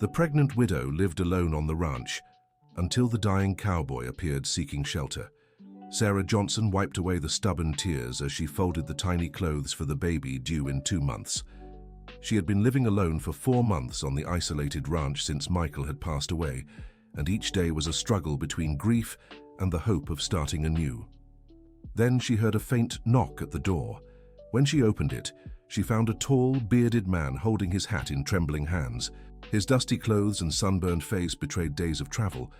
The pregnant widow lived alone on the ranch until the dying cowboy appeared seeking shelter. Sarah Johnson wiped away the stubborn tears as she folded the tiny clothes for the baby due in 2 months. She had been living alone for 4 months on the isolated ranch since Michael had passed away, and each day was a struggle between grief and the hope of starting anew. Then she heard a faint knock at the door. When she opened it, she found a tall, bearded man holding his hat in trembling hands. His dusty clothes and sunburned face betrayed days of travel.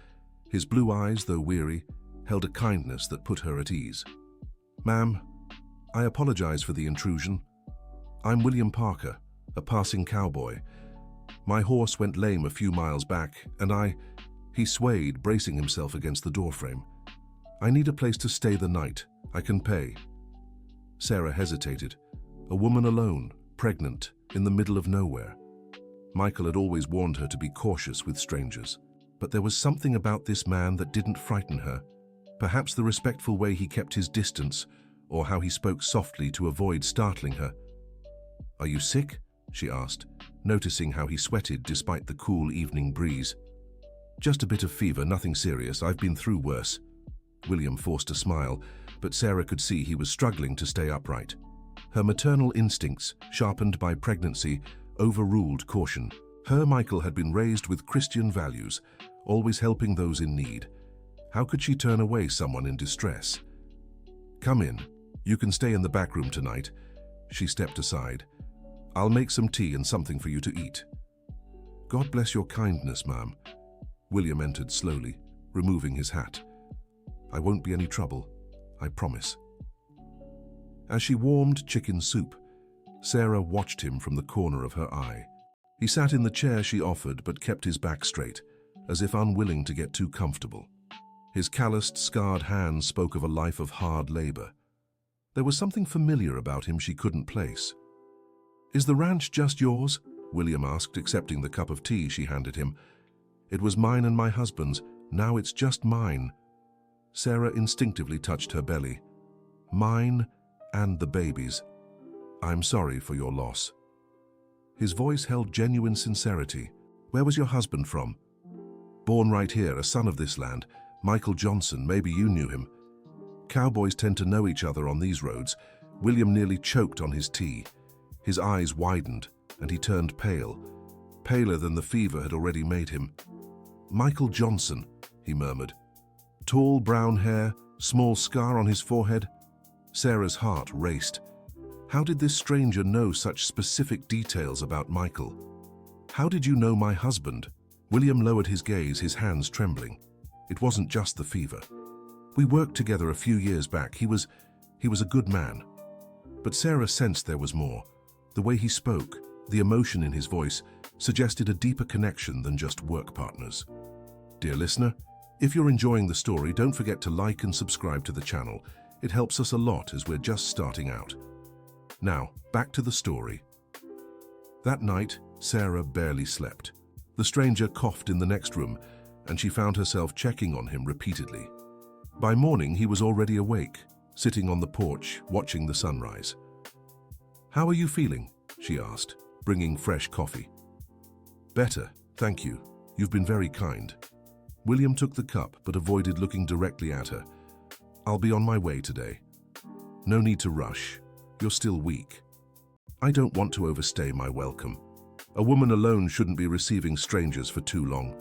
His blue eyes, though weary, held a kindness that put her at ease. "Ma'am, I apologize for the intrusion. I'm William Parker, a passing cowboy. My horse went lame a few miles back, and He swayed, bracing himself against the doorframe. "I need a place to stay the night. I can pay." Sarah hesitated. A woman alone, pregnant, in the middle of nowhere. Michael had always warned her to be cautious with strangers. But there was something about this man that didn't frighten her. Perhaps the respectful way he kept his distance, or how he spoke softly to avoid startling her. "Are you sick?" she asked, noticing how he sweated despite the cool evening breeze. "Just a bit of fever, nothing serious. I've been through worse." William forced a smile, but Sarah could see he was struggling to stay upright. Her maternal instincts, sharpened by pregnancy, overruled caution. Her Michael had been raised with Christian values, always helping those in need. How could she turn away someone in distress? "Come in. You can stay in the back room tonight." She stepped aside. "I'll make some tea and something for you to eat." "God bless your kindness, ma'am." William entered slowly, removing his hat. "I won't be any trouble, I promise." As she warmed chicken soup, Sarah watched him from the corner of her eye. He sat in the chair she offered but kept his back straight, as if unwilling to get too comfortable. His calloused, scarred hands spoke of a life of hard labor. There was something familiar about him she couldn't place. "Is the ranch just yours?" William asked, accepting the cup of tea she handed him. "It was mine and my husband's. Now it's just mine." Sarah instinctively touched her belly. "Mine and the baby's. I'm sorry for your loss." His voice held genuine sincerity. "Where was your husband from?" "Born right here, a son of this land. Michael Johnson, maybe you knew him." Cowboys tend to know each other on these roads. William nearly choked on his tea. His eyes widened, and he turned pale, paler than the fever had already made him. "Michael Johnson," he murmured. "Tall brown hair, small scar on his forehead." Sarah's heart raced. How did this stranger know such specific details about Michael? "How did you know my husband?" William lowered his gaze, his hands trembling. It wasn't just the fever. "We worked together a few years back. He was a good man." But Sarah sensed there was more. The way he spoke, the emotion in his voice, suggested a deeper connection than just work partners. Dear listener, if you're enjoying the story, don't forget to like and subscribe to the channel. It helps us a lot as we're just starting out. Now, back to the story. That night, Sarah barely slept. The stranger coughed in the next room, and she found herself checking on him repeatedly. By morning, he was already awake, sitting on the porch, watching the sunrise. "How are you feeling?" she asked, bringing fresh coffee. "Better, thank you. You've been very kind." William took the cup but avoided looking directly at her. "I'll be on my way today." "No need to rush. You're still weak." "I don't want to overstay my welcome. A woman alone shouldn't be receiving strangers for too long."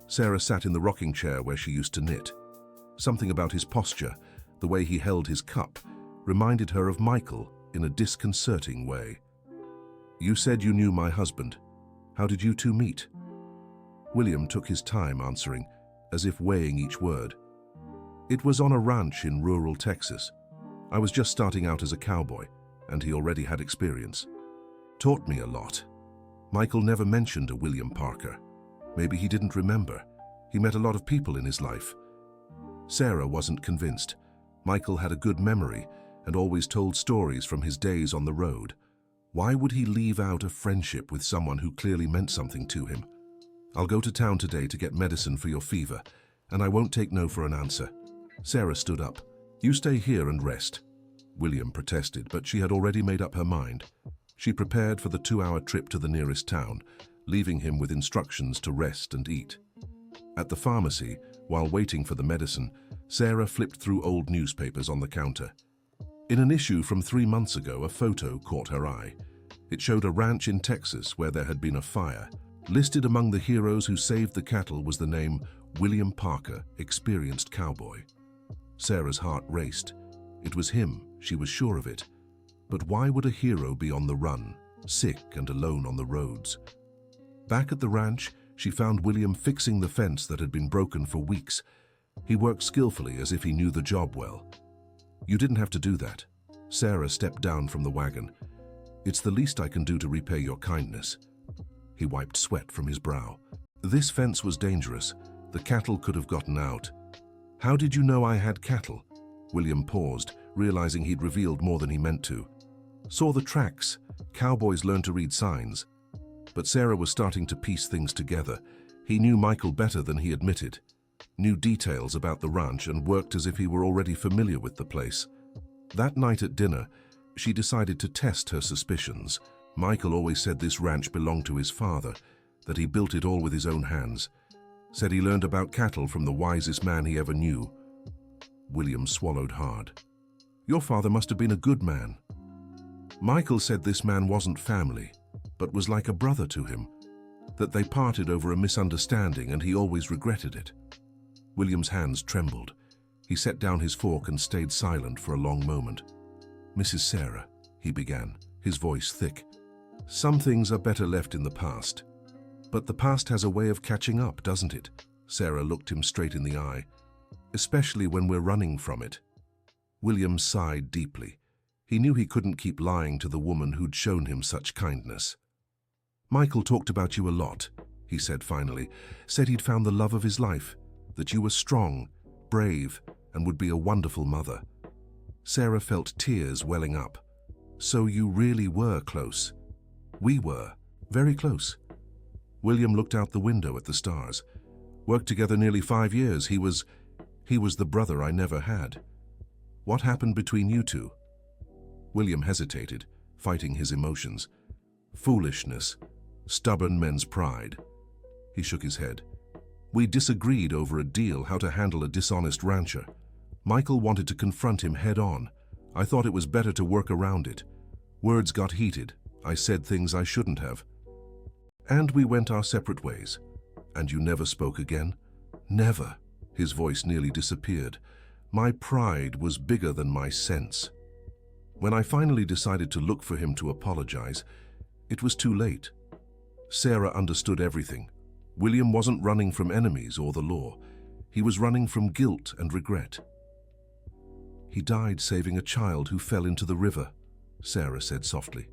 Sarah sat in the rocking chair where she used to knit. Something about his posture, the way he held his cup, reminded her of Michael in a disconcerting way. "You said you knew my husband. How did you two meet?" William took his time answering, as if weighing each word. "It was on a ranch in rural Texas. I was just starting out as a cowboy, and he already had experience. Taught me a lot." Michael never mentioned a William Parker. Maybe he didn't remember. He met a lot of people in his life. Sarah wasn't convinced. Michael had a good memory and always told stories from his days on the road. Why would he leave out a friendship with someone who clearly meant something to him? "I'll go to town today to get medicine for your fever, and I won't take no for an answer." Sarah stood up. "You stay here and rest." William protested, but she had already made up her mind. She prepared for the 2-hour trip to the nearest town, leaving him with instructions to rest and eat. At the pharmacy, while waiting for the medicine, Sarah flipped through old newspapers on the counter. In an issue from 3 months ago, a photo caught her eye. It showed a ranch in Texas where there had been a fire. Listed among the heroes who saved the cattle was the name William Parker, experienced cowboy. Sarah's heart raced. It was him, she was sure of it. But why would a hero be on the run, sick and alone on the roads? Back at the ranch, she found William fixing the fence that had been broken for weeks. He worked skillfully as if he knew the job well. "You didn't have to do that." Sarah stepped down from the wagon. "It's the least I can do to repay your kindness." He wiped sweat from his brow. "This fence was dangerous. The cattle could have gotten out." "How did you know I had cattle?" William paused, realizing he'd revealed more than he meant to. "Saw the tracks. Cowboys learn to read signs." But Sarah was starting to piece things together. He knew Michael better than he admitted, knew details about the ranch and worked as if he were already familiar with the place. That night at dinner, she decided to test her suspicions. Michael always said this ranch belonged to his father, that he built it all with his own hands. Said he learned about cattle from the wisest man he ever knew. William swallowed hard. "Your father must have been a good man." Michael said this man wasn't family, but was like a brother to him, that they parted over a misunderstanding and he always regretted it. William's hands trembled. He set down his fork and stayed silent for a long moment. "Mrs. Sarah," he began, his voice thick, "some things are better left in the past. But the past has a way of catching up, doesn't it?" Sarah looked him straight in the eye. "Especially when we're running from it." William sighed deeply. He knew he couldn't keep lying to the woman who'd shown him such kindness. "Michael talked about you a lot," he said finally. "Said he'd found the love of his life, that you were strong, brave, and would be a wonderful mother." Sarah felt tears welling up. "So you really were close." "We were, very close." William looked out the window at the stars. "Worked together nearly 5 years. He was the brother I never had." "What happened between you two?" William hesitated, fighting his emotions. "Foolishness. Stubborn men's pride." He shook his head. "We disagreed over a deal, how to handle a dishonest rancher. Michael wanted to confront him head on. I thought it was better to work around it. Words got heated. I said things I shouldn't have. And we went our separate ways." "And you never spoke again?" "Never." His voice nearly disappeared. "My pride was bigger than my sense. When I finally decided to look for him to apologize, it was too late." Sarah understood everything. William wasn't running from enemies or the law. He was running from guilt and regret. "He died saving a child who fell into the river," Sarah said softly.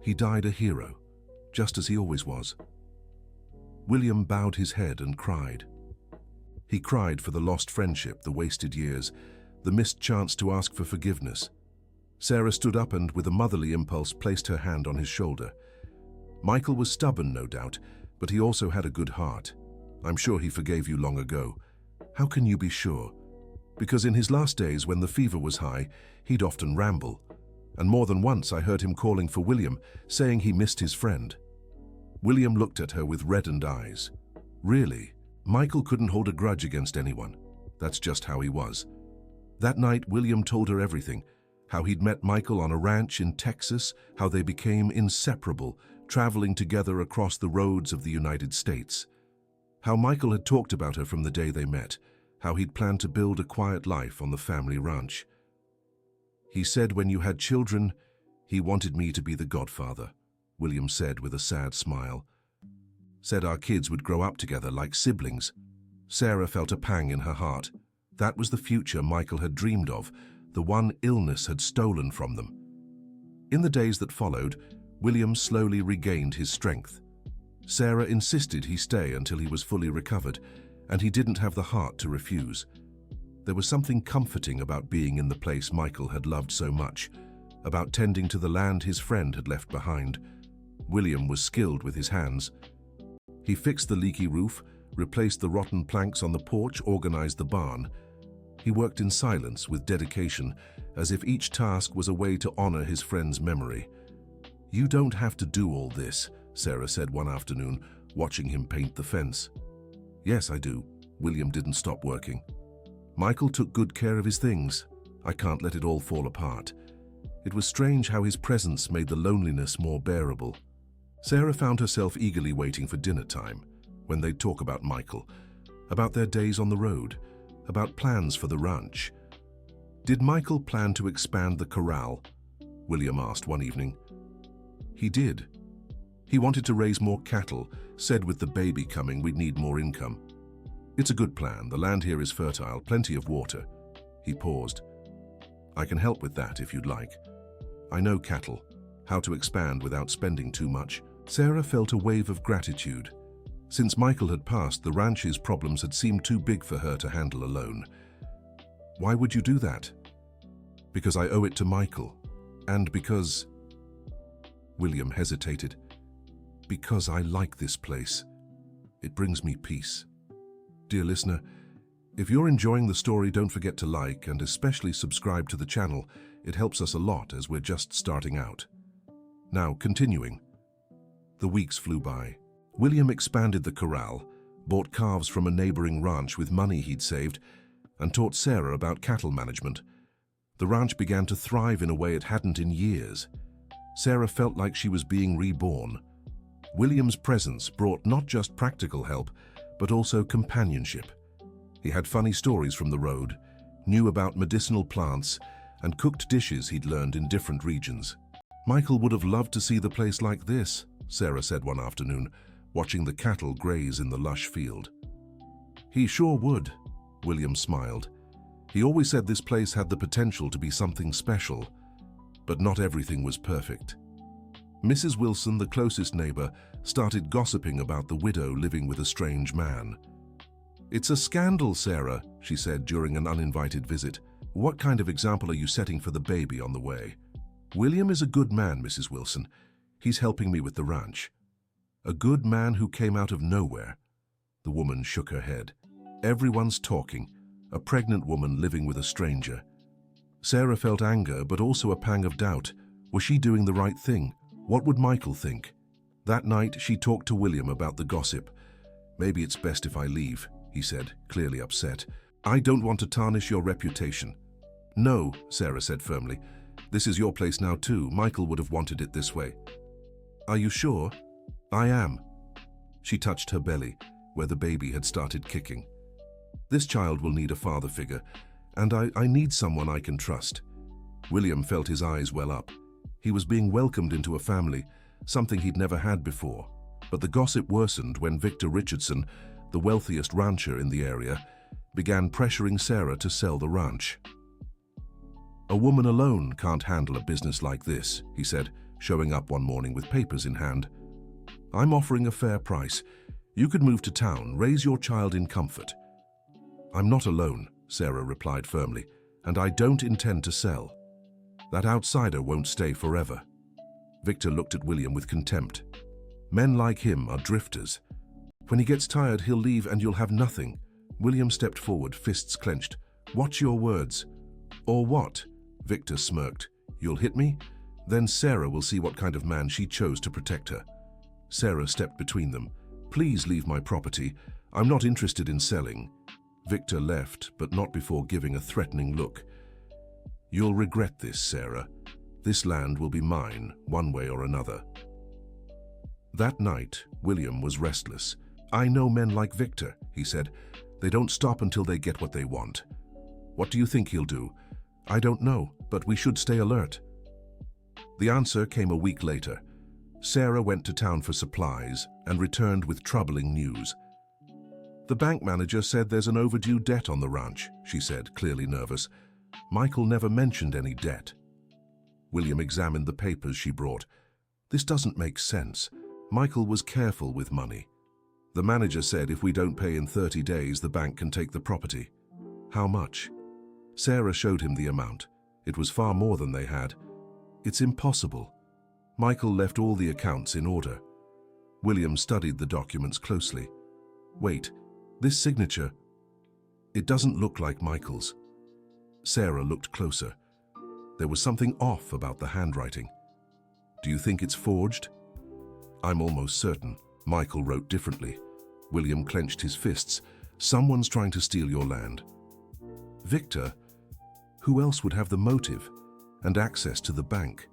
"He died a hero, just as he always was." William bowed his head and cried. He cried for the lost friendship, the wasted years, the missed chance to ask for forgiveness. Sarah stood up and, with a motherly impulse, placed her hand on his shoulder. "Michael was stubborn, no doubt, but he also had a good heart. I'm sure he forgave you long ago." "How can you be sure?" "Because in his last days, when the fever was high, he'd often ramble. And more than once I heard him calling for William, saying he missed his friend." William looked at her with reddened eyes. "Really? Michael couldn't hold a grudge against anyone. That's just how he was." That night, William told her everything. How he'd met Michael on a ranch in Texas, how they became inseparable, traveling together across the roads of the United States. How Michael had talked about her from the day they met, how he'd planned to build a quiet life on the family ranch. "He said when you had children, he wanted me to be the godfather," William said with a sad smile. "Said our kids would grow up together like siblings." Sarah felt a pang in her heart. That was the future Michael had dreamed of, the one illness had stolen from them. In the days that followed, William slowly regained his strength. Sarah insisted he stay until he was fully recovered, and he didn't have the heart to refuse. There was something comforting about being in the place Michael had loved so much, about tending to the land his friend had left behind. William was skilled with his hands. He fixed the leaky roof, replaced the rotten planks on the porch, organized the barn. He worked in silence with dedication, as if each task was a way to honor his friend's memory. "You don't have to do all this," Sarah said one afternoon, watching him paint the fence. "Yes, I do." William didn't stop working. "Michael took good care of his things. I can't let it all fall apart." It was strange how his presence made the loneliness more bearable. Sarah found herself eagerly waiting for dinner time, when they'd talk about Michael, about their days on the road, about plans for the ranch. "Did Michael plan to expand the corral?" William asked one evening. "He did. He wanted to raise more cattle, said with the baby coming we'd need more income. It's a good plan. The land here is fertile, plenty of water." He paused. "I can help with that if you'd like. I know cattle, how to expand without spending too much." Sarah felt a wave of gratitude. Since Michael had passed, the ranch's problems had seemed too big for her to handle alone. "Why would you do that?" "Because I owe it to Michael. And because..." William hesitated. "Because I like this place. It brings me peace." Dear listener, if you're enjoying the story, don't forget to like and especially subscribe to the channel. It helps us a lot as we're just starting out. Now, continuing. The weeks flew by. William expanded the corral, bought calves from a neighboring ranch with money he'd saved, and taught Sarah about cattle management. The ranch began to thrive in a way it hadn't in years. Sarah felt like she was being reborn. William's presence brought not just practical help, but also companionship. He had funny stories from the road, knew about medicinal plants, and cooked dishes he'd learned in different regions. "Michael would have loved to see the place like this," Sarah said one afternoon, watching the cattle graze in the lush field. "He sure would," William smiled. He always said this place had the potential to be something special, but not everything was perfect. Mrs. Wilson, the closest neighbor, started gossiping about the widow living with a strange man. "It's a scandal, Sarah," she said during an uninvited visit. "What kind of example are you setting for the baby on the way?" "William is a good man, Mrs. Wilson. He's helping me with the ranch." "A good man who came out of nowhere?" The woman shook her head. "Everyone's talking. A pregnant woman living with a stranger." Sarah felt anger, but also a pang of doubt. Was she doing the right thing? What would Michael think? That night, she talked to William about the gossip. "Maybe it's best if I leave," he said, clearly upset. "I don't want to tarnish your reputation." "No," Sarah said firmly. "This is your place now too. Michael would have wanted it this way." "Are you sure?" "I am." She touched her belly, where the baby had started kicking. "This child will need a father figure, and I need someone I can trust." William felt his eyes well up. He was being welcomed into a family, something he'd never had before. But the gossip worsened when Victor Richardson, the wealthiest rancher in the area, began pressuring Sarah to sell the ranch. "A woman alone can't handle a business like this," he said, showing up one morning with papers in hand. "I'm offering a fair price. You could move to town, raise your child in comfort." "I'm not alone," Sarah replied firmly, "and I don't intend to sell. That outsider won't stay forever." Victor looked at William with contempt. "Men like him are drifters. When he gets tired, he'll leave and you'll have nothing." William stepped forward, fists clenched. "Watch your words." "Or what?" Victor smirked. "You'll hit me? Then Sarah will see what kind of man she chose to protect her." Sarah stepped between them. "Please leave my property. I'm not interested in selling." Victor left, but not before giving a threatening look. "You'll regret this, Sarah. This land will be mine, one way or another." That night, William was restless. "I know men like Victor," he said. "They don't stop until they get what they want." "What do you think he'll do?" "I don't know, but we should stay alert." The answer came a week later. Sarah went to town for supplies and returned with troubling news. "The bank manager said there's an overdue debt on the ranch," she said, clearly nervous. "Michael never mentioned any debt." William examined the papers she brought. "This doesn't make sense. Michael was careful with money. The manager said if we don't pay in 30 days, the bank can take the property." "How much?" Sarah showed him the amount. It was far more than they had. "It's impossible. Michael left all the accounts in order." William studied the documents closely. "Wait, this signature, it doesn't look like Michael's." Sarah looked closer. There was something off about the handwriting. "Do you think it's forged?" I'm almost certain. Michael wrote differently. William clenched his fists. Someone's trying to steal your land. Victor? Who else would have the motive and access to the bank?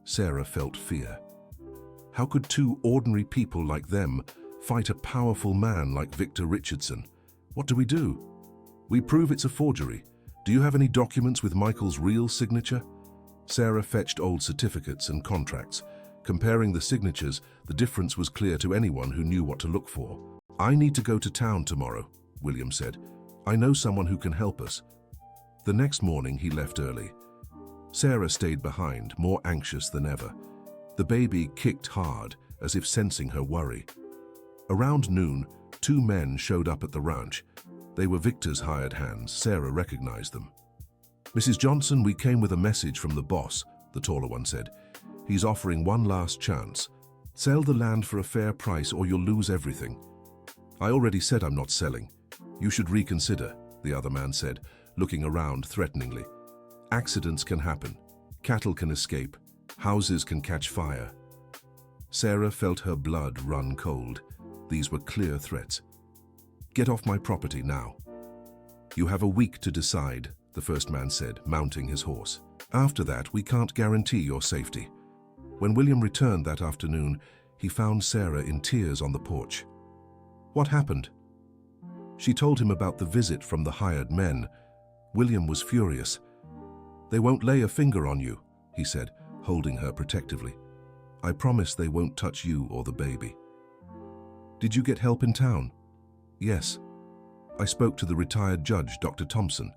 Sarah felt fear. How could two ordinary people like them fight a powerful man like Victor Richardson? What do we do? We prove it's a forgery. Do you have any documents with Michael's real signature? Sarah fetched old certificates and contracts. Comparing the signatures, the difference was clear to anyone who knew what to look for. I need to go to town tomorrow, William said. I know someone who can help us. The next morning he left early. Sarah stayed behind, more anxious than ever. The baby kicked hard, as if sensing her worry. Around noon, two men showed up at the ranch. They were Victor's hired hands. Sarah recognized them. Mrs. Johnson, we came with a message from the boss, the taller one said. He's offering one last chance. Sell the land for a fair price or you'll lose everything. I already said I'm not selling. You should reconsider, the other man said, looking around threateningly. Accidents can happen. Cattle can escape. Houses can catch fire. Sarah felt her blood run cold. These were clear threats. Get off my property now. You have a week to decide, the first man said, mounting his horse. After that, we can't guarantee your safety. When William returned that afternoon, he found Sarah in tears on the porch. What happened? She told him about the visit from the hired men. William was furious. They won't lay a finger on you, he said, holding her protectively. I promise they won't touch you or the baby. Did you get help in town? Yes. I spoke to the retired judge, Dr. Thompson.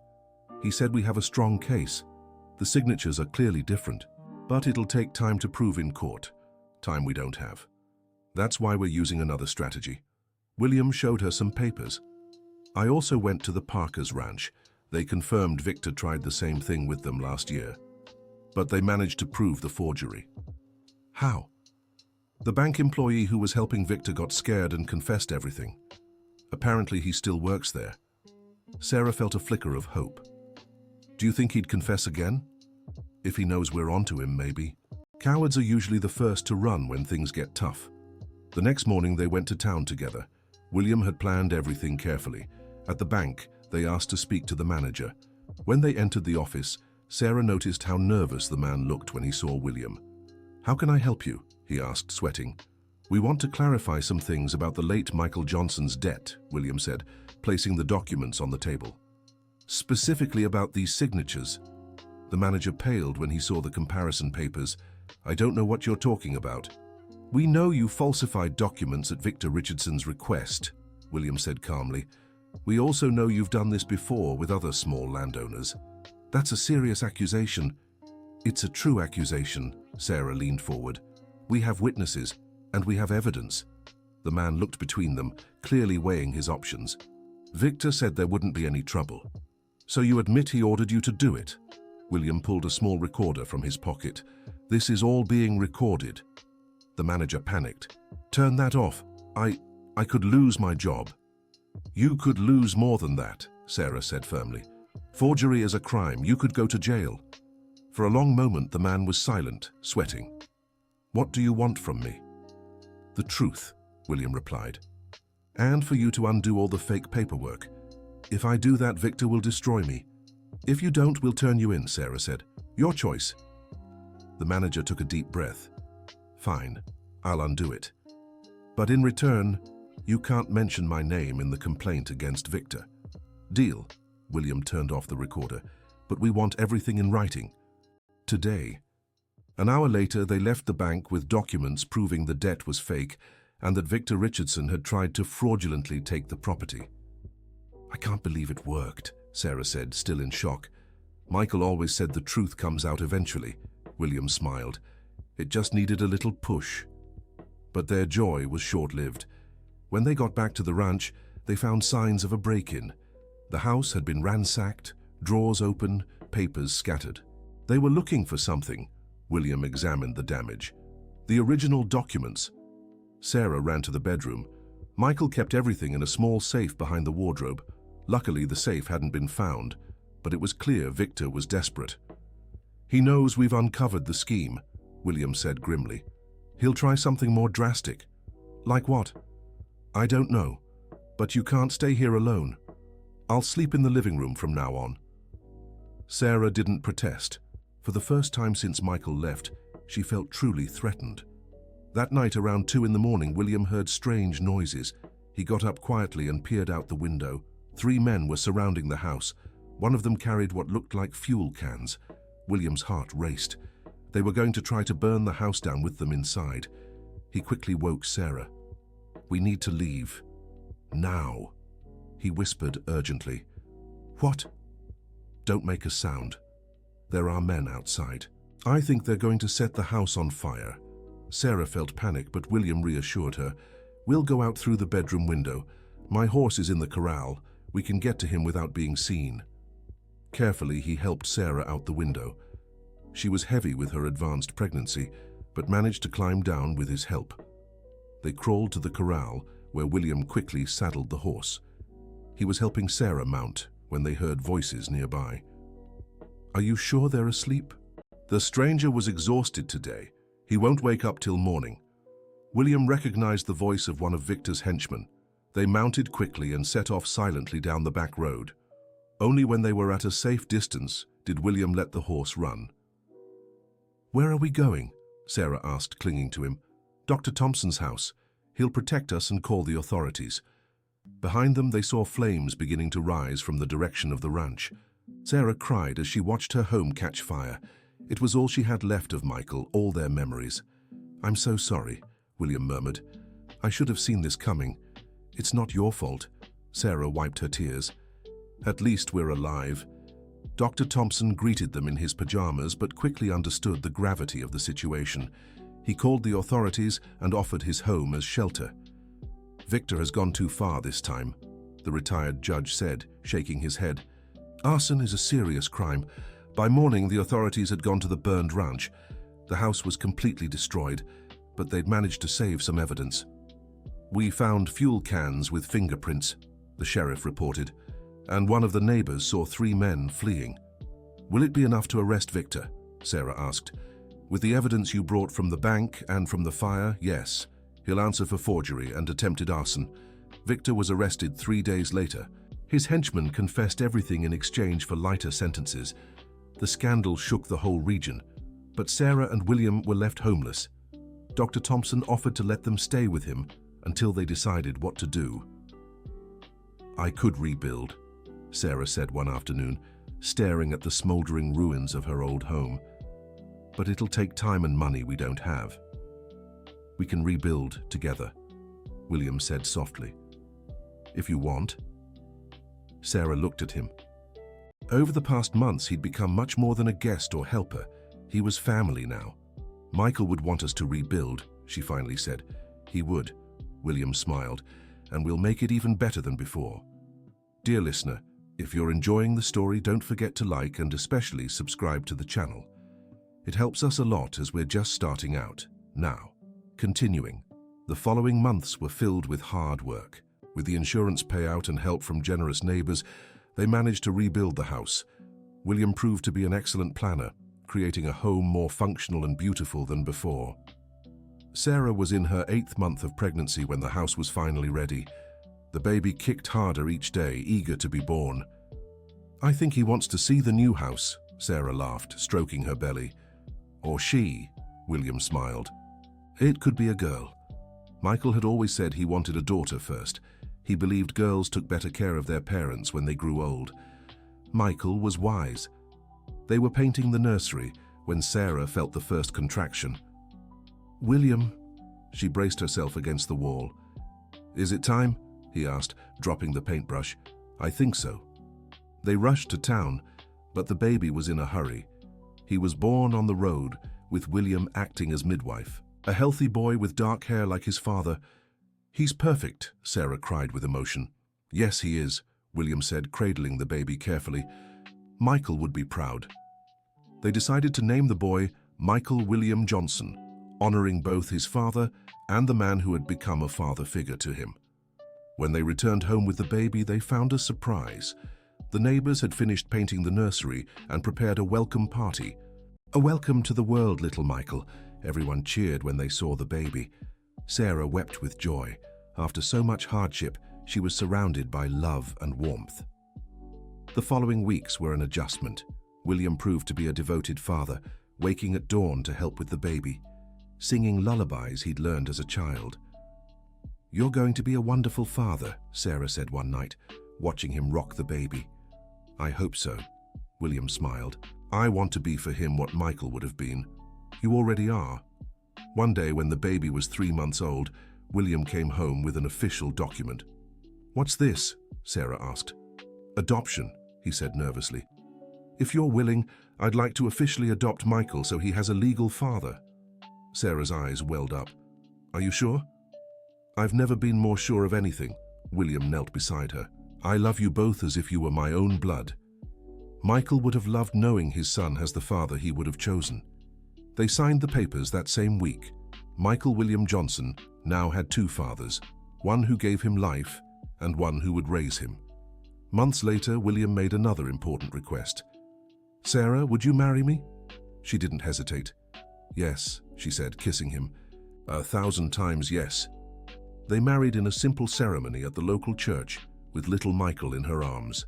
He said we have a strong case. The signatures are clearly different, but it'll take time to prove in court. Time we don't have. That's why we're using another strategy. William showed her some papers. I also went to the Parkers' ranch. They confirmed Victor tried the same thing with them last year. But they managed to prove the forgery. How? The bank employee who was helping Victor got scared and confessed everything. Apparently he still works there. Sarah felt a flicker of hope. Do you think he'd confess again? If he knows we're onto him, maybe. Cowards are usually the first to run when things get tough. The next morning they went to town together. William had planned everything carefully. At the bank, they asked to speak to the manager. When they entered the office, Sarah noticed how nervous the man looked when he saw William. How can I help you? He asked, sweating. We want to clarify some things about the late Michael Johnson's debt, William said, placing the documents on the table. Specifically about these signatures. The manager paled when he saw the comparison papers. I don't know what you're talking about. We know you falsified documents at Victor Richardson's request, William said calmly. We also know you've done this before with other small landowners. That's a serious accusation. It's a true accusation, Sarah leaned forward. We have witnesses, and we have evidence. The man looked between them, clearly weighing his options. Victor said there wouldn't be any trouble. So you admit he ordered you to do it? William pulled a small recorder from his pocket. This is all being recorded. The manager panicked. Turn that off. I could lose my job. You could lose more than that, Sarah said firmly. Forgery is a crime. You could go to jail. For a long moment, the man was silent, sweating. What do you want from me? The truth, William replied. And for you to undo all the fake paperwork. If I do that, Victor will destroy me. If you don't, we'll turn you in, Sarah said. Your choice. The manager took a deep breath. Fine, I'll undo it. But in return, you can't mention my name in the complaint against Victor. Deal. William turned off the recorder. But we want everything in writing. Today. An hour later, they left the bank with documents proving the debt was fake and that Victor Richardson had tried to fraudulently take the property. I can't believe it worked, Sarah said, still in shock. Michael always said the truth comes out eventually. William smiled. It just needed a little push. But their joy was short-lived. When they got back to the ranch, they found signs of a break-in. The house had been ransacked, drawers open, papers scattered. They were looking for something. William examined the damage. The original documents. Sarah ran to the bedroom. Michael kept everything in a small safe behind the wardrobe. Luckily, the safe hadn't been found, but it was clear Victor was desperate. He knows we've uncovered the scheme, William said grimly. He'll try something more drastic. Like what? I don't know, but you can't stay here alone. I'll sleep in the living room from now on. Sarah didn't protest. For the first time since Michael left, she felt truly threatened. That night around 2 in the morning, William heard strange noises. He got up quietly and peered out the window. 3 men were surrounding the house. One of them carried what looked like fuel cans. William's heart raced. They were going to try to burn the house down with them inside. He quickly woke Sarah. "We need to leave. Now," he whispered urgently. "What?" "Don't make a sound. There are men outside. I think they're going to set the house on fire." Sarah felt panic, but William reassured her. "We'll go out through the bedroom window. My horse is in the corral. We can get to him without being seen." Carefully, he helped Sarah out the window. She was heavy with her advanced pregnancy, but managed to climb down with his help. They crawled to the corral, where William quickly saddled the horse. He was helping Sarah mount when they heard voices nearby. "Are you sure they're asleep?" The stranger was exhausted today. He won't wake up till morning. William recognized the voice of one of Victor's henchmen. They mounted quickly and set off silently down the back road. Only when they were at a safe distance did William let the horse run. "Where are we going?" Sarah asked, clinging to him. "Dr. Thompson's house. He'll protect us and call the authorities." Behind them, they saw flames beginning to rise from the direction of the ranch. Sarah cried as she watched her home catch fire. It was all she had left of Michael, all their memories. "I'm so sorry," William murmured. "I should have seen this coming. It's not your fault." Sarah wiped her tears. "At least we're alive." Dr. Thompson greeted them in his pajamas, but quickly understood the gravity of the situation. He called the authorities and offered his home as shelter. "Victor has gone too far this time," the retired judge said, shaking his head. "Arson is a serious crime. By morning, the authorities had gone to the burned ranch. The house was completely destroyed, but they'd managed to save some evidence." "We found fuel cans with fingerprints," the sheriff reported, "and one of the neighbors saw 3 men fleeing." "Will it be enough to arrest Victor?" Sarah asked. "With the evidence you brought from the bank and from the fire, yes. He'll answer for forgery and attempted arson." Victor was arrested 3 days later. His henchmen confessed everything in exchange for lighter sentences. The scandal shook the whole region, but Sarah and William were left homeless. Dr. Thompson offered to let them stay with him until they decided what to do. "I could rebuild," Sarah said one afternoon, staring at the smoldering ruins of her old home. "But it'll take time and money we don't have." "We can rebuild together," William said softly. "If you want." Sarah looked at him. Over the past months, he'd become much more than a guest or helper. He was family now. "Michael would want us to rebuild," she finally said. "He would," William smiled, "and we'll make it even better than before." Dear listener, if you're enjoying the story, don't forget to like and especially subscribe to the channel. It helps us a lot as we're just starting out. Now, continuing. The following months were filled with hard work. With the insurance payout and help from generous neighbors, they managed to rebuild the house. William proved to be an excellent planner, creating a home more functional and beautiful than before. Sarah was in her 8th month of pregnancy when the house was finally ready. The baby kicked harder each day, eager to be born. "I think he wants to see the new house," Sarah laughed, stroking her belly. "Or she," William smiled. "It could be a girl." Michael had always said he wanted a daughter first. He believed girls took better care of their parents when they grew old. Michael was wise. They were painting the nursery when Sarah felt the first contraction. "William," she braced herself against the wall. "Is it time?" he asked, dropping the paintbrush. "I think so." They rushed to town, but the baby was in a hurry. He was born on the road, with William acting as midwife. A healthy boy with dark hair like his father. "He's perfect," Sarah cried with emotion. "Yes, he is," William said, cradling the baby carefully. "Michael would be proud." They decided to name the boy Michael William Johnson, honoring both his father and the man who had become a father figure to him. When they returned home with the baby, they found a surprise. The neighbors had finished painting the nursery and prepared a welcome party. "A welcome to the world, little Michael. Everyone cheered when they saw the baby. Sarah wept with joy. After so much hardship, she was surrounded by love and warmth. The following weeks were an adjustment. William proved to be a devoted father, waking at dawn to help with the baby, singing lullabies he'd learned as a child. "You're going to be a wonderful father," Sarah said one night, watching him rock the baby. "I hope so," William smiled. "I want to be for him what Michael would have been." "You already are." One day when the baby was 3 months old, William came home with an official document. "What's this?" Sarah asked. "Adoption," he said nervously. "If you're willing, I'd like to officially adopt Michael so he has a legal father." Sarah's eyes welled up. "Are you sure?" "I've never been more sure of anything." William knelt beside her. "I love you both as if you were my own blood." Michael would have loved knowing his son has the father he would have chosen. They signed the papers that same week. Michael William Johnson now had 2 fathers, one who gave him life and one who would raise him. Months later, William made another important request. "Sarah, would you marry me?" She didn't hesitate. "Yes," she said, kissing him. 1,000 times yes." They married in a simple ceremony at the local church, with little Michael in her arms.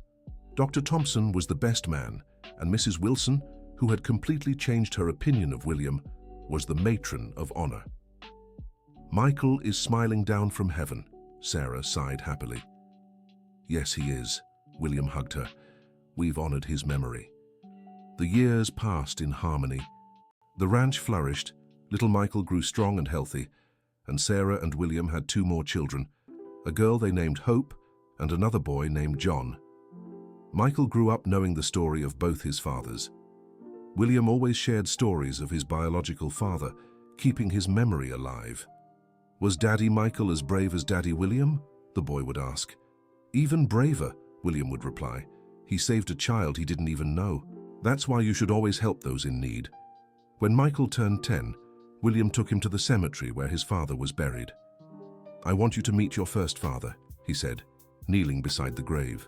Dr. Thompson was the best man, and Mrs. Wilson, who had completely changed her opinion of William, was the matron of honor. "Michael is smiling down from heaven," Sarah sighed happily. "Yes, he is," William hugged her. "We've honored his memory." The years passed in harmony. The ranch flourished, little Michael grew strong and healthy, and Sarah and William had 2 more children, a girl they named Hope and another boy named John. Michael grew up knowing the story of both his fathers. William always shared stories of his biological father, keeping his memory alive. "Was Daddy Michael as brave as Daddy William?" the boy would ask. "Even braver," William would reply. "He saved a child he didn't even know. That's why you should always help those in need." When Michael turned 10, William took him to the cemetery where his father was buried. "I want you to meet your first father," he said, kneeling beside the grave.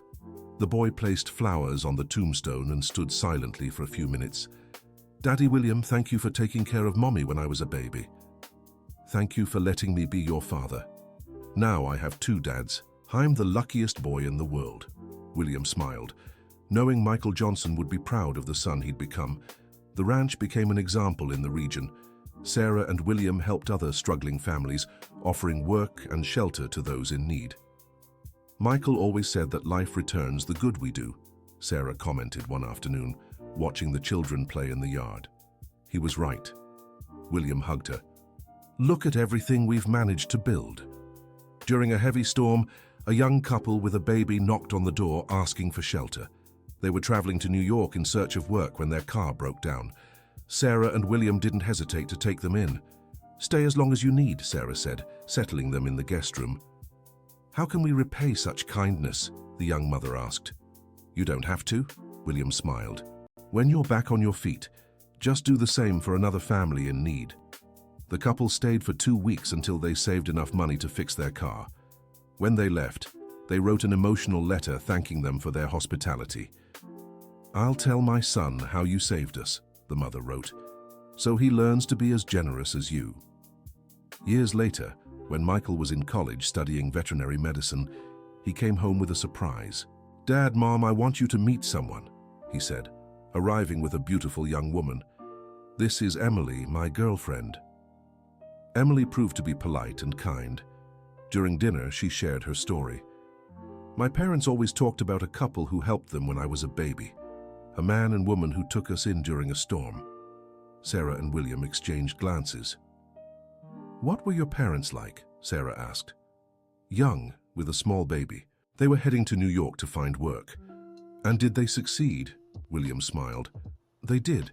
The boy placed flowers on the tombstone and stood silently for a few minutes. "Daddy William, thank you for taking care of Mommy when I was a baby. Thank you for letting me be your father. Now I have 2 dads. I'm the luckiest boy in the world." William smiled. Knowing Michael Johnson would be proud of the son he'd become, the ranch became an example in the region. Sarah and William helped other struggling families, offering work and shelter to those in need. "Michael always said that life returns the good we do," Sarah commented one afternoon, watching the children play in the yard. "He was right." William hugged her. "Look at everything we've managed to build." During a heavy storm, a young couple with a baby knocked on the door asking for shelter. They were traveling to New York in search of work when their car broke down. Sarah and William didn't hesitate to take them in. "Stay as long as you need," Sarah said, settling them in the guest room. "How can we repay such kindness?" the young mother asked. "You don't have to," William smiled. "When you're back on your feet, just do the same for another family in need." The couple stayed for 2 weeks until they saved enough money to fix their car. When they left, they wrote an emotional letter thanking them for their hospitality. "I'll tell my son how you saved us," the mother wrote, "so he learns to be as generous as you." Years later, when Michael was in college studying veterinary medicine, he came home with a surprise. "Dad, Mom, I want you to meet someone," he said, arriving with a beautiful young woman. "This is Emily, my girlfriend." Emily proved to be polite and kind. During dinner, she shared her story. "My parents always talked about a couple who helped them when I was a baby, a man and woman who took us in during a storm." Sarah and William exchanged glances. "What were your parents like?" Sarah asked. "Young, with a small baby. They were heading to New York to find work." "And did they succeed?" William smiled. "They did.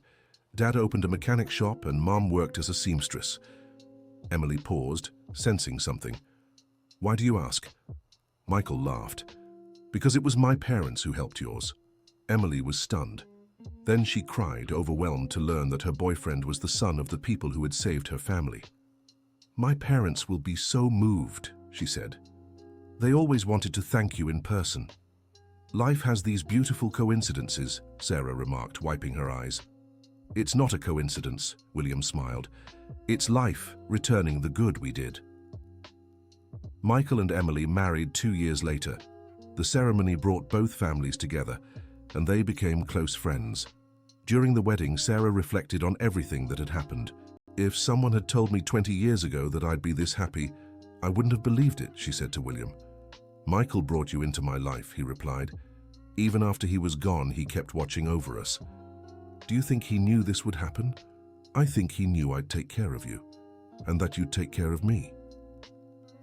Dad opened a mechanic shop and Mom worked as a seamstress." Emily paused, sensing something. "Why do you ask?" Michael laughed. "Because it was my parents who helped yours." Emily was stunned. Then she cried, overwhelmed to learn that her boyfriend was the son of the people who had saved her family. "My parents will be so moved," she said. "They always wanted to thank you in person." "Life has these beautiful coincidences," Sarah remarked, wiping her eyes. It's not a coincidence, William smiled. It's life returning the good we did. Michael and Emily married 2 years later. The ceremony brought both families together, and they became close friends. During the wedding, Sarah reflected on everything that had happened. If someone had told me 20 years ago that I'd be this happy, I wouldn't have believed it, she said to William. Michael brought you into my life, he replied. Even after he was gone, he kept watching over us. Do you think he knew this would happen? I think he knew I'd take care of you, and that you'd take care of me.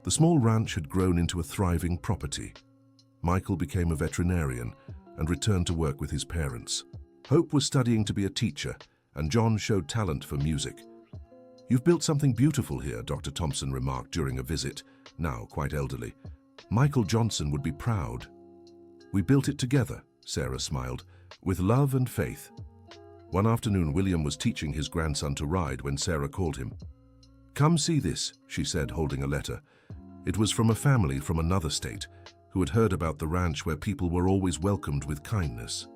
The small ranch had grown into a thriving property. Michael became a veterinarian and returned to work with his parents. Hope was studying to be a teacher, and John showed talent for music. You've built something beautiful here, Dr. Thompson remarked during a visit, now quite elderly. Michael Johnson would be proud. We built it together, Sarah smiled, with love and faith. One afternoon, William was teaching his grandson to ride when Sarah called him. Come see this, she said, holding a letter. It was from a family from another state who had heard about the ranch where people were always welcomed with kindness.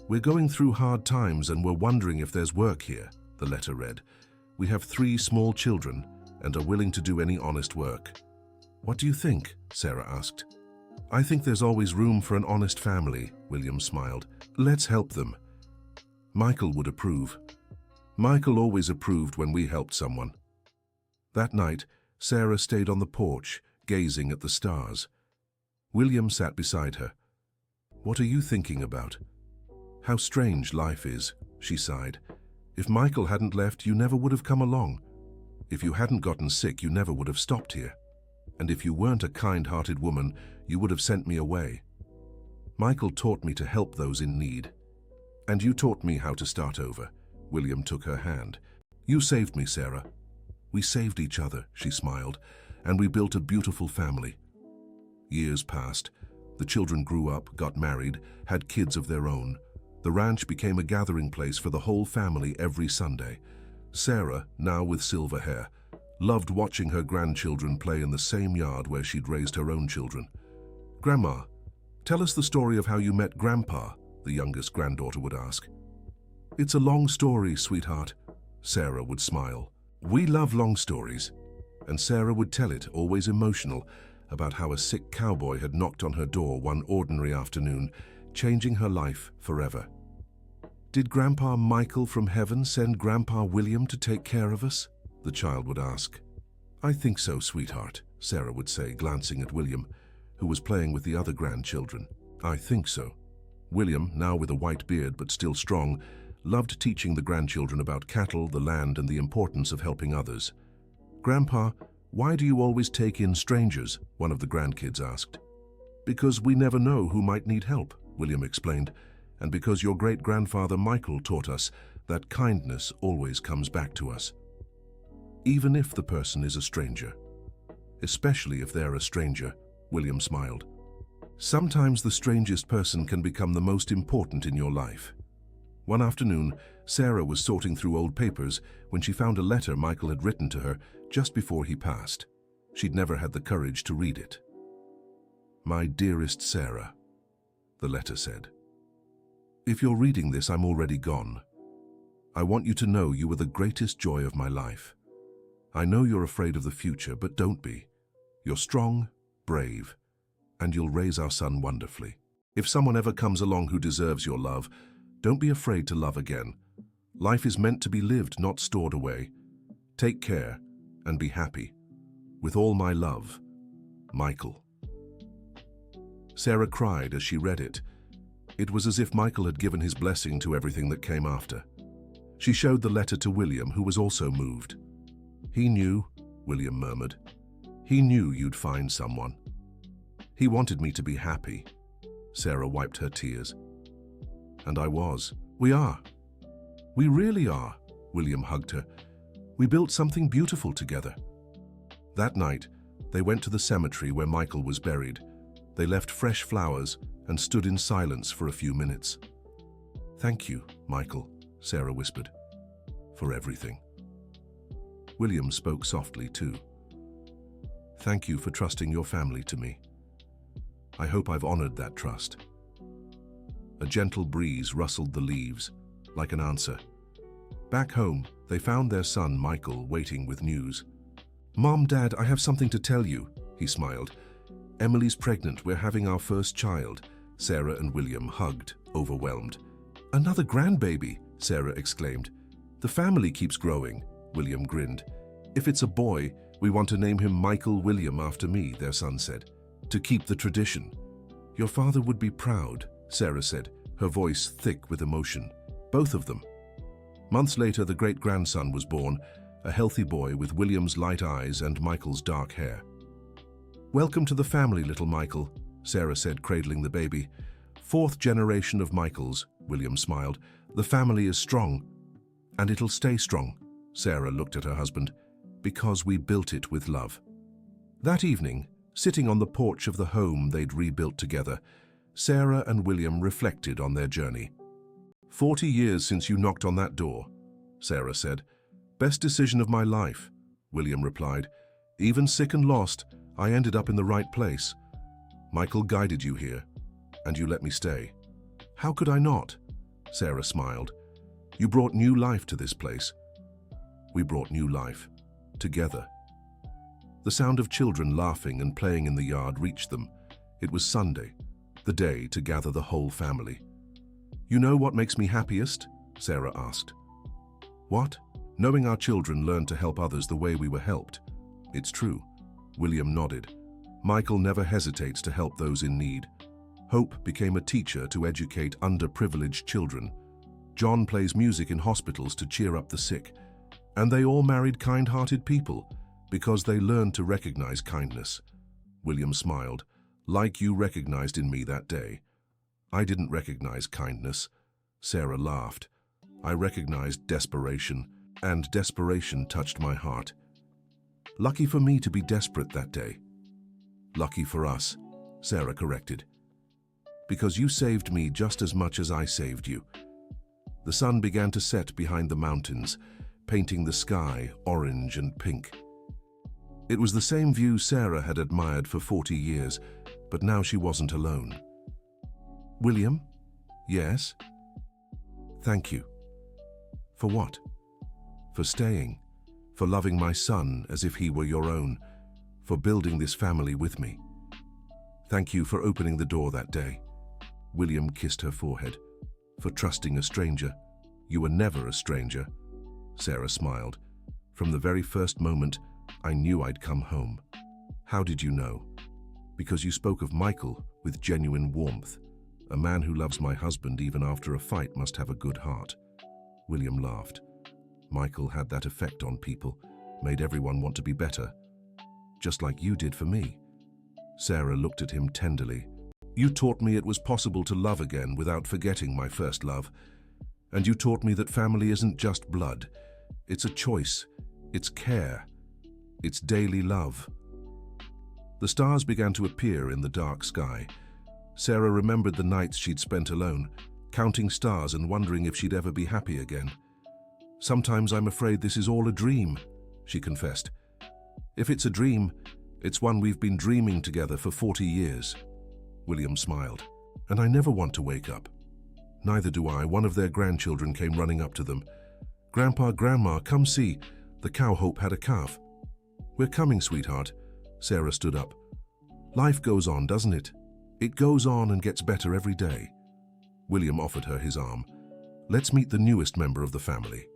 We're going through hard times and we're wondering if there's work here, the letter read. We have 3 small children and are willing to do any honest work. What do you think? Sarah asked. I think there's always room for an honest family, William smiled. Let's help them. Michael would approve. Michael always approved when we helped someone. That night, Sarah stayed on the porch, gazing at the stars. William sat beside her. What are you thinking about? How strange life is, she sighed. If Michael hadn't left, you never would have come along. If you hadn't gotten sick, you never would have stopped here. And if you weren't a kind-hearted woman, you would have sent me away. Michael taught me to help those in need. And you taught me how to start over. William took her hand. You saved me, Sarah. We saved each other, she smiled, and we built a beautiful family. Years passed. The children grew up, got married, had kids of their own. The ranch became a gathering place for the whole family every Sunday. Sarah, now with silver hair, loved watching her grandchildren play in the same yard where she'd raised her own children. Grandma, tell us the story of how you met Grandpa, the youngest granddaughter would ask. It's a long story, sweetheart, Sarah would smile. We love long stories. And Sarah would tell it, always emotional, about how a sick cowboy had knocked on her door one ordinary afternoon, changing her life forever. Did Grandpa Michael from heaven send Grandpa William to take care of us? The child would ask. I think so, sweetheart, Sarah would say, glancing at William, who was playing with the other grandchildren. I think so. William, now with a white beard but still strong, loved teaching the grandchildren about cattle, the land, and the importance of helping others. Grandpa, why do you always take in strangers? One of the grandkids asked. Because we never know who might need help, William explained, and because your great-grandfather Michael taught us that kindness always comes back to us. Even if the person is a stranger. Especially if they're a stranger, William smiled. Sometimes the strangest person can become the most important in your life. One afternoon, Sarah was sorting through old papers when she found a letter Michael had written to her just before he passed. She'd never had the courage to read it. My dearest Sarah, the letter said. If you're reading this, I'm already gone. I want you to know you were the greatest joy of my life. I know you're afraid of the future, but don't be. You're strong, brave, and you'll raise our son wonderfully. If someone ever comes along who deserves your love, don't be afraid to love again. Life is meant to be lived, not stored away. Take care and be happy. With all my love, Michael. Sarah cried as she read it. It was as if Michael had given his blessing to everything that came after. She showed the letter to William, who was also moved. He knew, William murmured. He knew you'd find someone. He wanted me to be happy. Sarah wiped her tears. And I was. We are. We really are, William hugged her. We built something beautiful together. That night, they went to the cemetery where Michael was buried. They left fresh flowers and stood in silence for a few minutes. Thank you, Michael, Sarah whispered, for everything. William spoke softly too. Thank you for trusting your family to me. I hope I've honored that trust. A gentle breeze rustled the leaves, like an answer. Back home, they found their son Michael waiting with news. "Mom, Dad, I have something to tell you," he smiled. "Emily's pregnant. We're having our first child." Sarah and William hugged, overwhelmed. "Another grandbaby," Sarah exclaimed. "The family keeps growing," William grinned. "If it's a boy, we want to name him Michael William after me," their son said, "to keep the tradition." "Your father would be proud," Sarah said, her voice thick with emotion. "Both of them." Months later, the great-grandson was born, a healthy boy with William's light eyes and Michael's dark hair. "Welcome to the family, little Michael," Sarah said, cradling the baby. "Fourth generation of Michaels," William smiled. "The family is strong. And it'll stay strong," Sarah looked at her husband, "because we built it with love." That evening, sitting on the porch of the home they'd rebuilt together, Sarah and William reflected on their journey. 40 years since you knocked on that door," Sarah said. "Best decision of my life," William replied. "Even sick and lost, I ended up in the right place. Michael guided you here, and you let me stay." "How could I not?" Sarah smiled. "You brought new life to this place." "We brought new life, together." The sound of children laughing and playing in the yard reached them. It was Sunday, the day to gather the whole family. "You know what makes me happiest?" Sarah asked. "What?" "Knowing our children learned to help others the way we were helped." "It's true." William nodded. "Michael never hesitates to help those in need." Hope became a teacher to educate underprivileged children. John plays music in hospitals to cheer up the sick. And they all married kind-hearted people because they learned to recognize kindness. William smiled. "Like you recognized in me that day." "I didn't recognize kindness." Sarah laughed. "I recognized desperation, and desperation touched my heart." "Lucky for me to be desperate that day." "Lucky for us," Sarah corrected. "Because you saved me just as much as I saved you." The sun began to set behind the mountains, painting the sky orange and pink. It was the same view Sarah had admired for 40 years, but now she wasn't alone. "William?" "Yes?" "Thank you." "For what?" "For staying, for loving my son as if he were your own, for building this family with me. Thank you for opening the door that day." William kissed her forehead. "For trusting a stranger. You were never a stranger." Sarah smiled. "From the very first moment, I knew I'd come home." "How did you know?" "Because you spoke of Michael with genuine warmth. A man who loves my husband even after a fight must have a good heart." William laughed. "Michael had that effect on people, made everyone want to be better. Just like you did for me." Sarah looked at him tenderly. "You taught me it was possible to love again without forgetting my first love. And you taught me that family isn't just blood. It's a choice. It's care. It's daily love." The stars began to appear in the dark sky. Sarah remembered the nights she'd spent alone, counting stars and wondering if she'd ever be happy again. "Sometimes I'm afraid this is all a dream," she confessed. "If it's a dream, it's one we've been dreaming together for 40 years. William smiled. "And I never want to wake up." "Neither do I." One of their grandchildren came running up to them. "Grandpa, Grandma, come see. The cow Hope had a calf." "We're coming, sweetheart." Sarah stood up. "Life goes on, doesn't it? It goes on and gets better every day." William offered her his arm. "Let's meet the newest member of the family."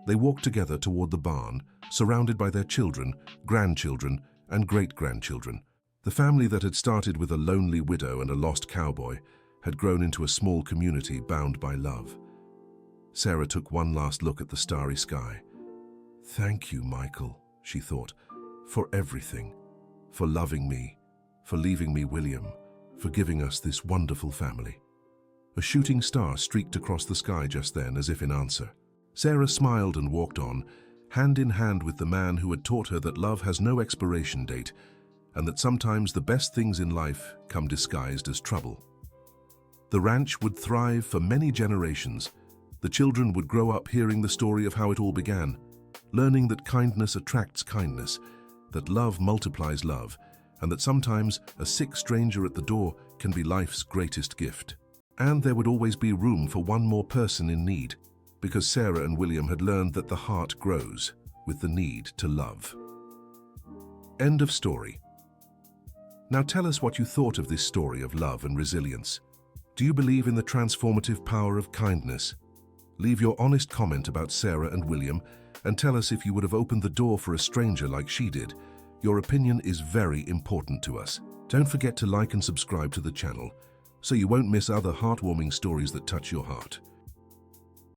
They walked together toward the barn, surrounded by their children, grandchildren, and great-grandchildren. The family that had started with a lonely widow and a lost cowboy had grown into a small community bound by love. Sarah took one last look at the starry sky. "Thank you, Michael," she thought, "for everything, for loving me, for leaving me William, for giving us this wonderful family." A shooting star streaked across the sky just then, as if in answer. Sarah smiled and walked on, hand in hand with the man who had taught her that love has no expiration date, and that sometimes the best things in life come disguised as trouble. The ranch would thrive for many generations. The children would grow up hearing the story of how it all began, learning that kindness attracts kindness, that love multiplies love, and that sometimes a sick stranger at the door can be life's greatest gift. And there would always be room for one more person in need. because Sarah and William had learned that the heart grows with the need to love. End of story. Now tell us what you thought of this story of love and resilience. Do you believe in the transformative power of kindness? Leave your honest comment about Sarah and William and tell us if you would have opened the door for a stranger like she did. Your opinion is very important to us. Don't forget to like and subscribe to the channel so you won't miss other heartwarming stories that touch your heart.